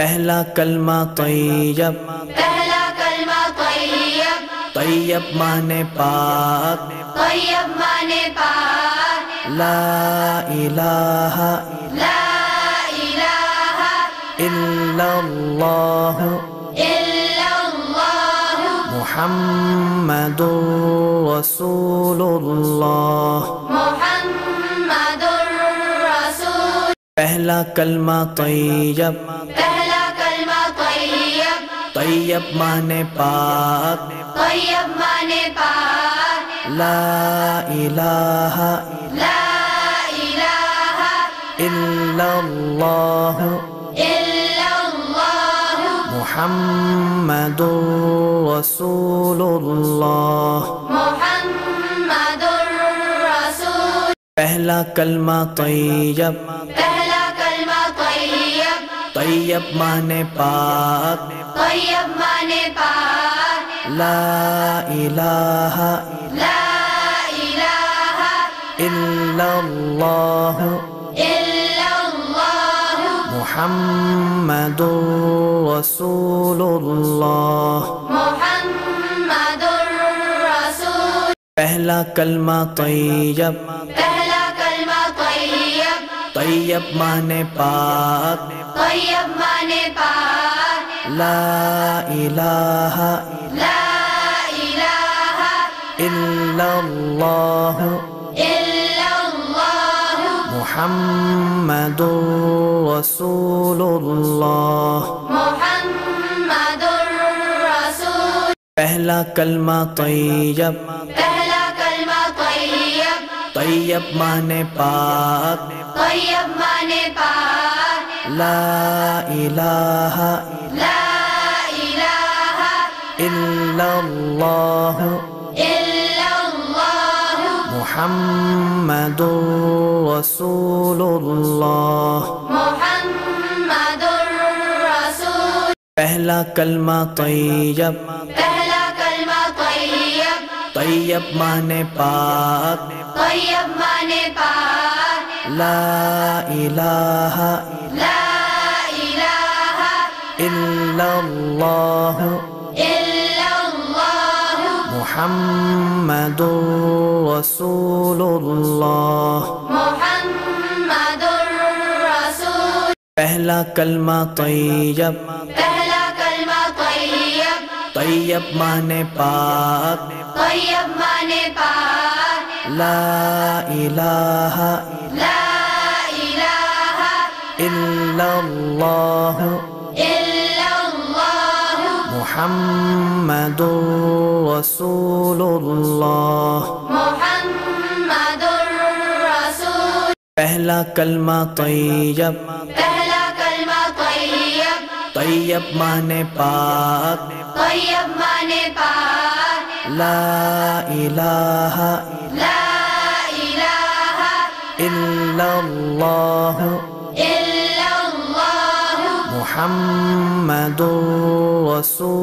پہلا کلمہ طیب، پہلا کلمہ طیب، طیب مانے پاک، طیب مانے پاک، لا الہ لا الہ الا اللہ الا اللہ محمد رسول اللہ۔ محمد الرسول۔ پہلا کلمہ طیب، پہلا کلمہ طیب، طیب مانے پاک، طیب مانے پاک، لا الہ لا الہ الا اللہ الا اللہ محمد رسول اللہ۔ محمد الرسول۔ پہلا کلمہ طیب، پہلا کلمہ طیب، طیب مانے پاک، طیب مانے پاک، لا الہ لا الہ الا اللہ الا اللہ محمد رسول اللہ۔ محمد الرسول۔ پہلا کلمہ طیب، پہلا کلمہ طیب، طیب مانے پاک، طیب مانے پاک، لا الہ لا الہ الا اللہ الا اللہ محمد رسول اللہ۔ محمد الرسول۔ پہلا کلمہ طیب، پہلا کلمہ طیب، طیب مانے پاک، طیب مانے پاک، لا الہ لا الہ الا اللہ الا اللہ محمد رسول اللہ۔ محمد الرسول۔ پہلا کلمہ طیب، پہلا کلمہ طیب، طیب مانے پاک، طیب مانے پاک، لا الہ لا الہ الا اللہ الا اللہ محمد رسول اللہ۔ محمد الرسول۔ پہلا کلمہ طیب، پہلا کلمہ طیب، طیب مانے پاک، طیب مانے پاک، لا الہ لا الہ الا اللہ الا اللہ محمد رسول اللہ۔ محمد الرسول۔ پہلا کلمہ طیب، پہلا کلمہ طیب، طیب مانے پاک، طیب مانے پاک، لا الہ لا الہ الا اللہ الا اللہ محمد رسول